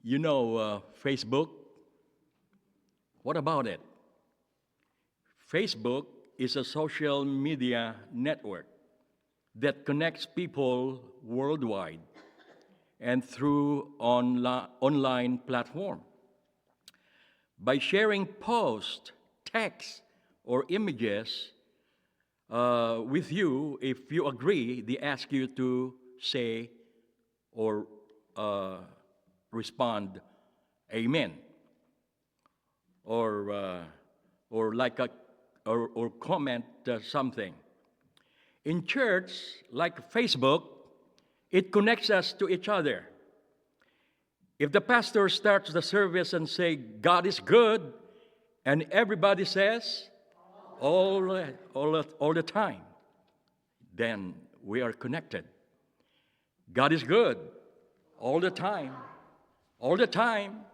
Facebook. What about it? Facebook is a social media network that connects people worldwide and through online platform. By sharing posts, text, or images with you, if you agree, they ask you to say or uh, respond, Amen, or uh, or like a or comment something. In church, like Facebook, it connects us to each other. If the pastor starts the service and say God is good, and everybody says all the time, then we are connected. God is good all the time. All the time,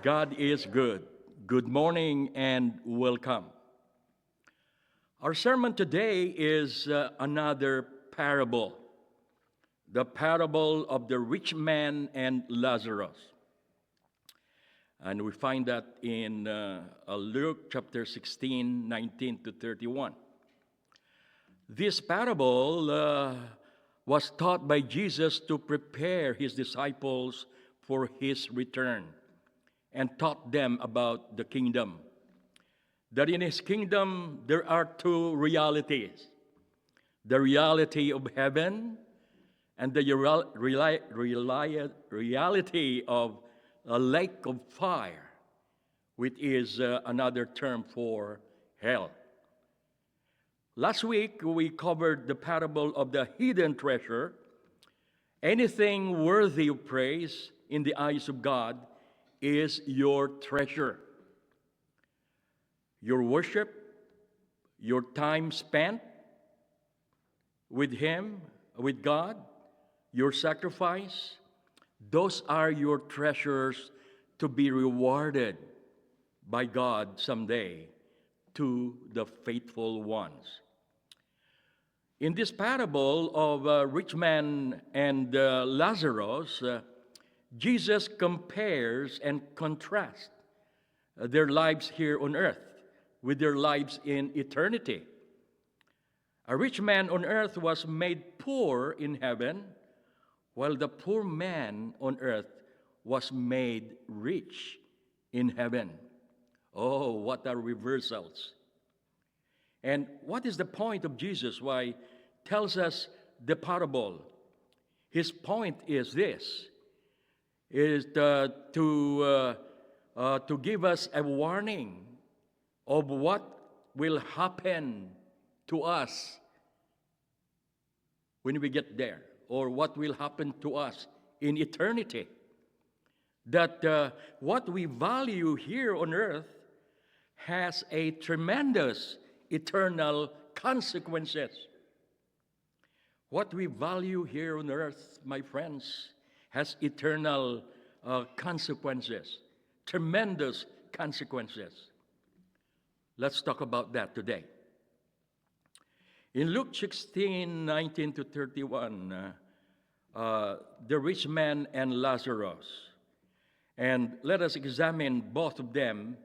God is good. Good morning and welcome. Our sermon today is another parable, the parable of the rich man and Lazarus. And we find that in Luke chapter 16, 19 to 31. This parable was taught by Jesus to prepare his disciples for his return and taught them about the kingdom. That in his kingdom there are two realities, the reality of heaven and the reality of a lake of fire, which is another term for hell. Last week, we covered the parable of the hidden treasure. Anything worthy of praise in the eyes of God is your treasure. Your worship, your time spent with Him, with God, your sacrifice, those are your treasures to be rewarded by God someday to the faithful ones. In this parable of rich man and Lazarus, Jesus compares and contrasts their lives here on earth with their lives in eternity. A rich man on earth was made poor in heaven, while the poor man on earth was made rich in heaven. Oh, what are reversals! And what is the point of Jesus? Why tells us the parable? His point is this: is to give us a warning of what will happen to us when we get there, or what will happen to us in eternity. That what we value here on earth has a tremendous eternal consequences. What we value here on earth, my friends, has eternal consequences, tremendous consequences. Let's talk about that today. In Luke 16, 19 to 31, the rich man and Lazarus. And let us examine both of them,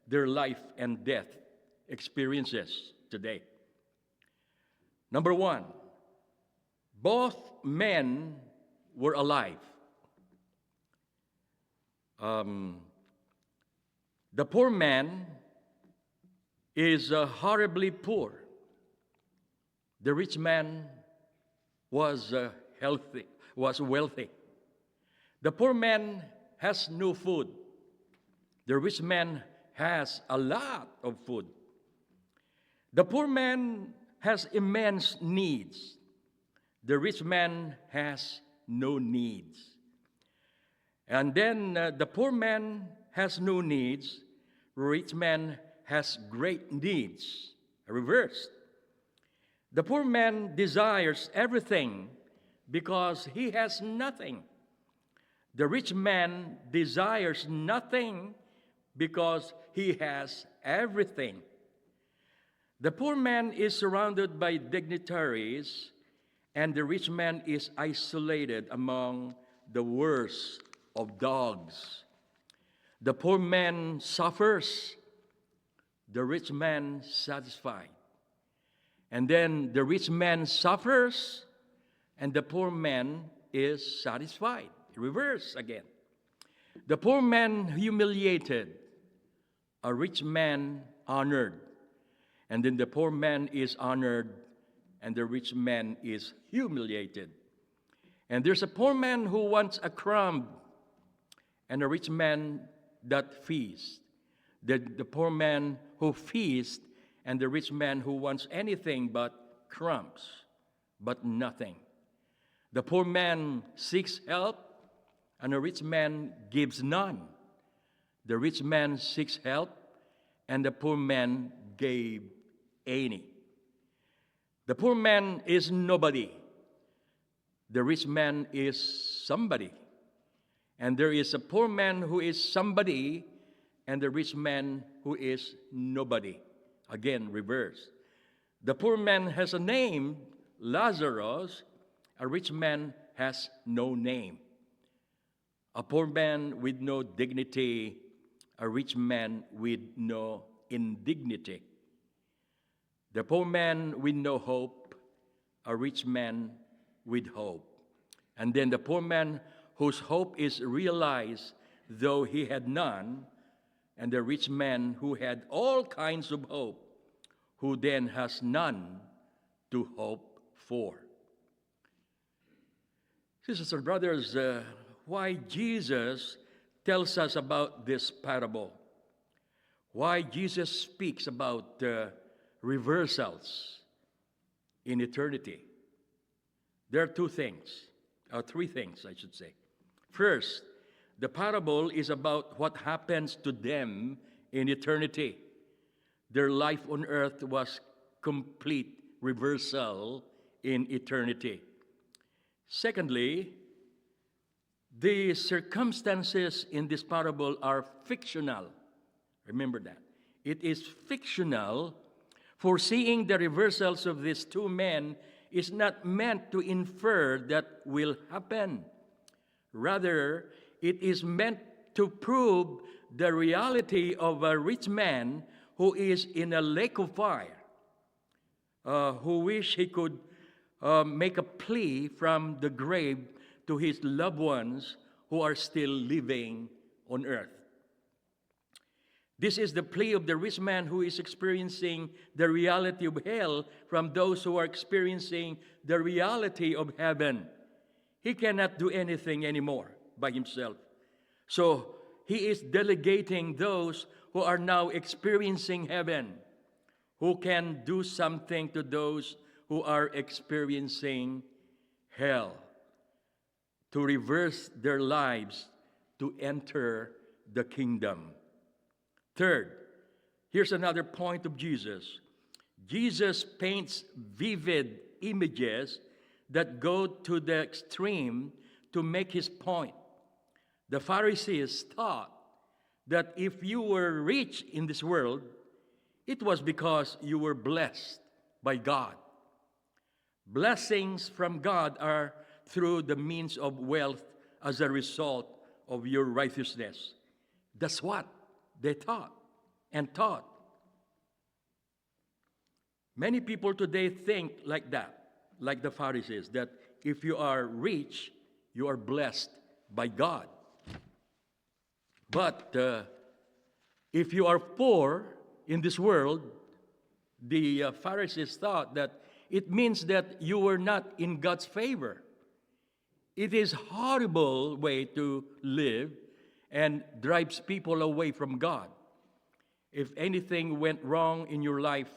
their life and death experiences today. Number one, both men were alive. The poor man is horribly poor. The rich man was wealthy. The poor man has no food. The rich man has a lot of food. The poor man has immense needs. The rich man has no needs. And then the poor man has no needs. The rich man has great needs. Reversed. The poor man desires everything because he has nothing. The rich man desires nothing because he has everything. The poor man is surrounded by dignitaries, and the rich man is isolated among the worst of dogs. The poor man suffers, the rich man satisfied. And then the rich man suffers, and the poor man is satisfied. Reverse again. The poor man humiliated, a rich man honored. And then the poor man is honored, and the rich man is humiliated. And there's a poor man who wants a crumb, and a rich man that feasts. The poor man who feasts, and the rich man who wants anything but crumbs, but nothing. The poor man seeks help, and the rich man gives none. The rich man seeks help, and the poor man gave any. The poor man is nobody. The rich man is somebody. And there is a poor man who is somebody, and the rich man who is nobody. Again, reverse. The poor man has a name, Lazarus. A rich man has no name. A poor man with no dignity, a rich man with no indignity. The poor man with no hope, a rich man with hope. And then the poor man whose hope is realized though he had none, and the rich man who had all kinds of hope, who then has none to hope for. Sisters and brothers, why Jesus tells us about this parable? Why Jesus speaks about reversals in eternity? There are three things, I should say. First, the parable is about what happens to them in eternity. Their life on earth was complete reversal in eternity. Secondly, the circumstances in this parable are fictional. Remember that. It is fictional. Foreseeing the reversals of these two men is not meant to infer that will happen. Rather, it is meant to prove the reality of a rich man who is in a lake of fire, who wish he could make a plea from the grave to his loved ones who are still living on earth. This is the plea of the rich man who is experiencing the reality of hell from those who are experiencing the reality of heaven. He cannot do anything anymore by himself. So he is delegating those who are now experiencing heaven, who can do something to those who are experiencing hell, to reverse their lives to enter the kingdom. Third, here's another point of Jesus. Jesus paints vivid images that go to the extreme to make his point. The Pharisees thought that if you were rich in this world, it was because you were blessed by God. Blessings from God are through the means of wealth as a result of your righteousness. That's what they thought and taught. Many people today think like that, like the Pharisees, that if you are rich, you are blessed by God. But if you are poor in this world, the Pharisees thought that it means that you were not in God's favor. It is a horrible way to live and drives people away from God. If anything went wrong in your life,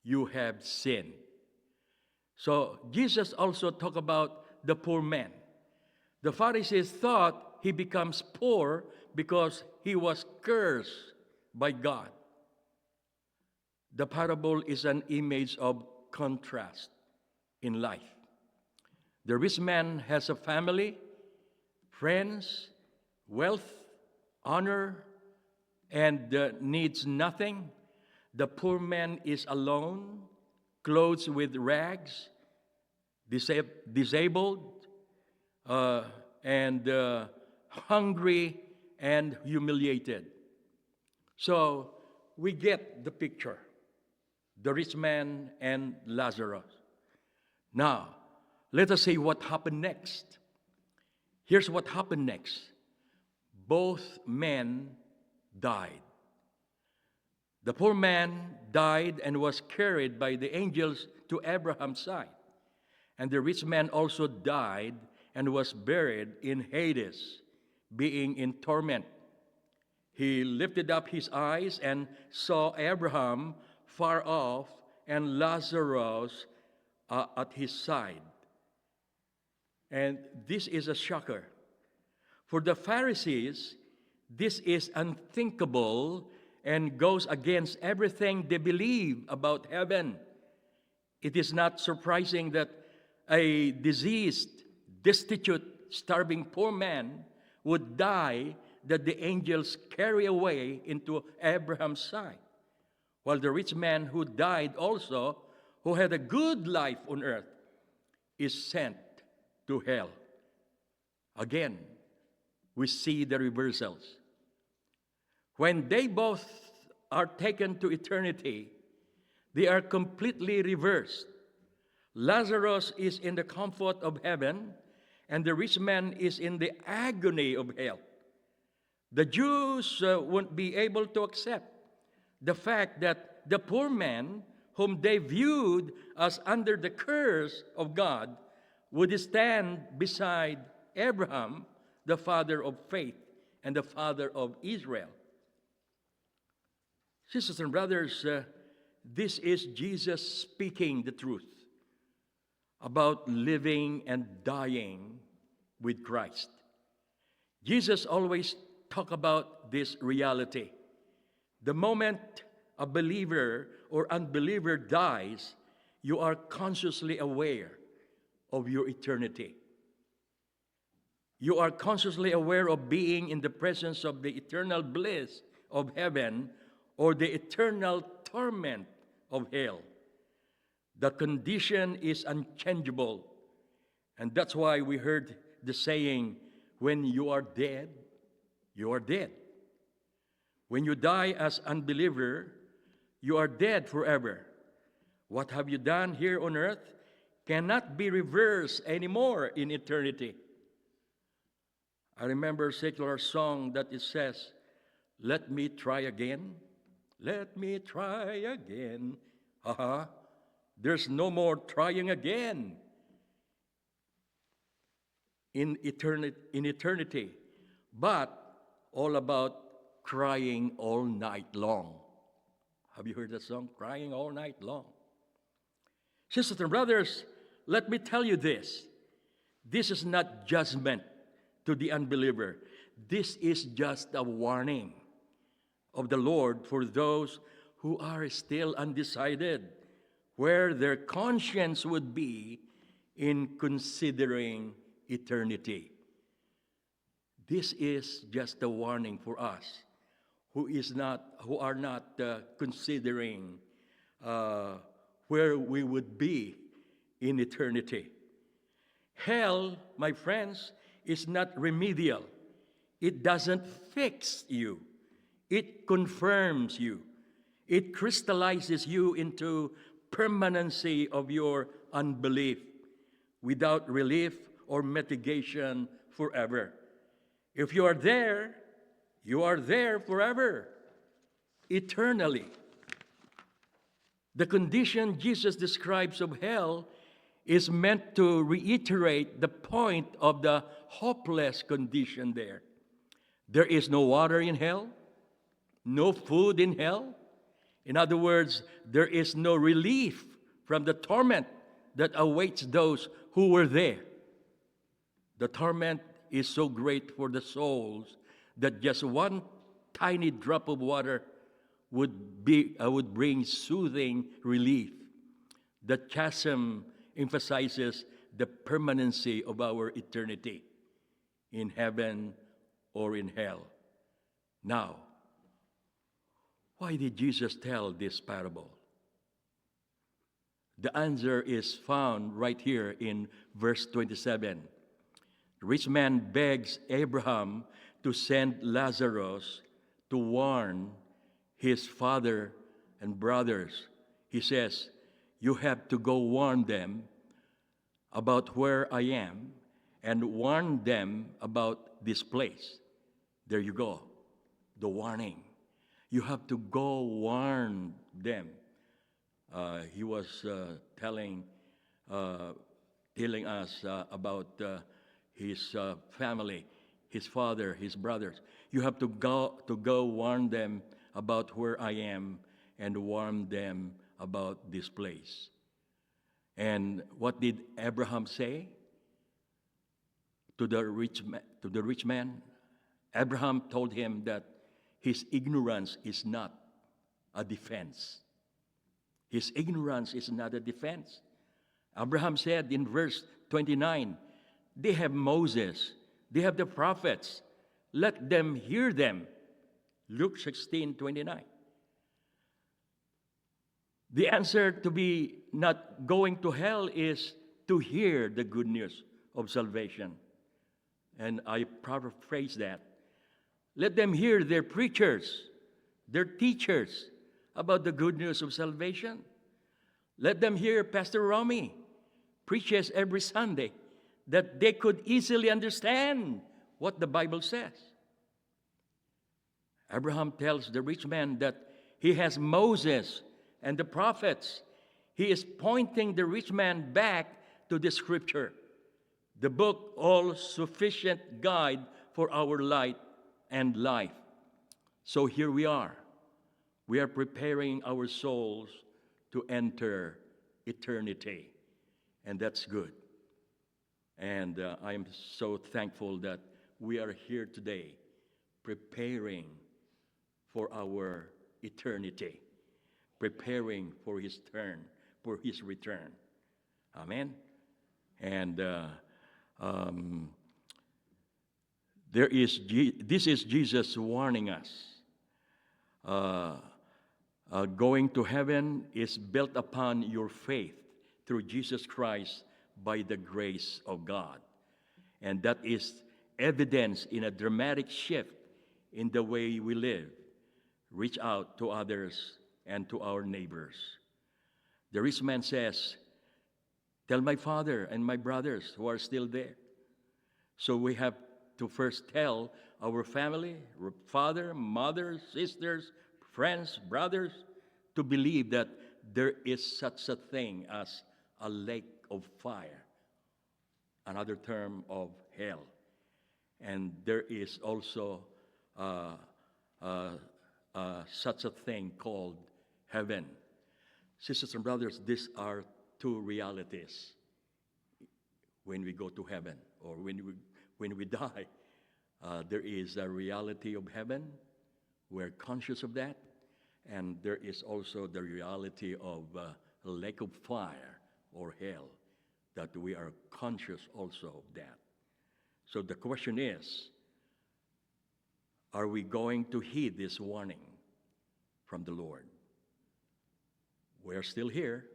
you have sinned. So Jesus also talked about the poor man. The Pharisees thought he becomes poor because he was cursed by God. The parable is an image of contrast in life. The rich man has a family, friends, wealth, honor, and needs nothing. The poor man is alone, clothed with rags, disabled, and hungry and humiliated. So we get the picture, the rich man and Lazarus. Now, let us see what happened next. Here's what happened next. Both men died. The poor man died and was carried by the angels to Abraham's side. And the rich man also died and was buried in Hades, being in torment. He lifted up his eyes and saw Abraham far off and Lazarus at his side. And this is a shocker. For the Pharisees, this is unthinkable and goes against everything they believe about heaven. It is not surprising that a diseased, destitute, starving poor man would die that the angels carry away into Abraham's side, while the rich man who died also, who had a good life on earth, is sent to hell. Again, we see the reversals. When they both are taken to eternity, they are completely reversed. Lazarus is in the comfort of heaven, and the rich man is in the agony of hell. The Jews won't be able to accept the fact that the poor man, whom they viewed as under the curse of God, would stand beside Abraham, the father of faith and the father of Israel. Sisters and brothers, this is Jesus speaking the truth about living and dying with Christ. Jesus always talk about this reality. The moment a believer or unbeliever dies, you are consciously aware of your eternity. You are consciously aware of being in the presence of the eternal bliss of heaven or the eternal torment of hell. The condition is unchangeable. And that's why we heard the saying, when you are dead, you are dead. When you die as unbeliever, you are dead forever. What have you done here on earth cannot be reversed anymore in eternity. I remember a secular song that it says, "Let me try again, let me try again." There's no more trying again in eternity, but all about crying all night long. Have you heard that song? Crying all night long. Sisters and brothers, let me tell you this. This is not judgment to the unbeliever. This is just a warning of the Lord for those who are still undecided where their conscience would be in considering eternity. This is just a warning for us who are not considering where we would be in eternity. Hell, my friends, is not remedial. It doesn't fix you. It confirms you. It crystallizes you into permanency of your unbelief without relief or mitigation forever. If you are there forever, eternally. The condition Jesus describes of hell is meant to reiterate the point of the hopeless condition there. There is no water in hell, no food in hell. In other words, there is no relief from the torment that awaits those who were there. The torment is so great for the souls that just one tiny drop of water would bring soothing relief. The chasm emphasizes the permanency of our eternity in heaven or in hell. Now, why did Jesus tell this parable? The answer is found right here in verse 27. The rich man begs Abraham to send Lazarus to warn his father and brothers. He says, "You have to go warn them about where I am and warn them about this place." There you go, the warning. You have to go warn them. He was telling us about his family, his father, his brothers. You have to go warn them about where I am and warn them about this place. And what did Abraham say to the rich man? Abraham told him that his ignorance is not a defense. His ignorance is not a defense. Abraham said in verse 29, "They have Moses, they have the prophets. Let them hear them." Luke 16:29. The answer to be not going to hell is to hear the good news of salvation. And I paraphrase that. Let them hear their preachers, their teachers about the good news of salvation. Let them hear Pastor Romy preaches every Sunday that they could easily understand what the Bible says. Abraham tells the rich man that he has Moses and the prophets. He is pointing the rich man back to the scripture, the book, all sufficient guide for our light and life. So here we are. We are preparing our souls to enter eternity, and that's good. And I am so thankful that we are here today preparing for our eternity, preparing for his return. Amen. And this is Jesus warning us. Going to heaven is built upon your faith through Jesus Christ by the grace of God. And that is evidence in a dramatic shift in the way we live, reach out to others and to our neighbors. The rich man says, "Tell my father and my brothers who are still there." So we have to first tell our family, father, mother, sisters, friends, brothers, to believe that there is such a thing as a lake of fire, another term of hell. And there is also such a thing called heaven. Sisters and brothers, these are two realities when we go to heaven or when we die. There is a reality of heaven. We're conscious of that. And there is also the reality of a lake of fire or hell, that we are conscious also of that. So the question is, are we going to heed this warning from the Lord? We're still here.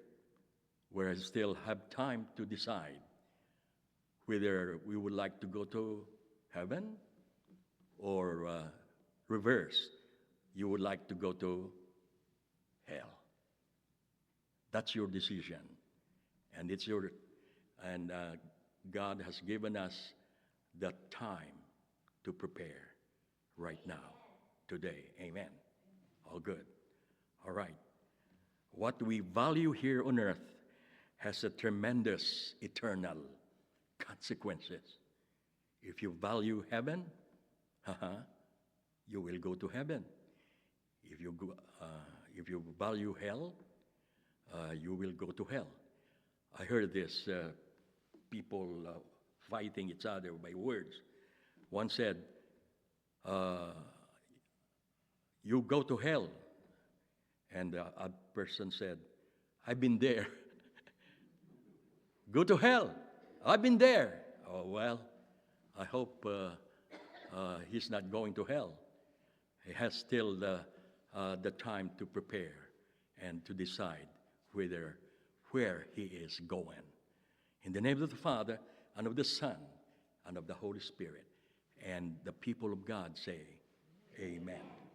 We still have time to decide whether we would like to go to heaven or reverse. You would like to go to hell. That's your decision, and God has given us the time to prepare right now, today. Amen. All good. All right. What we value here on earth has a tremendous eternal consequences. If you value heaven, you will go to heaven. If you value hell, you will go to hell. I heard this people fighting each other by words. One said, "You go to hell," and a person said, "I've been there." "Go to hell. I've been there." Oh, well, I hope he's not going to hell. He has still the time to prepare and to decide where he is going. In the name of the Father, and of the Son, and of the Holy Spirit. And the people of God say, Amen.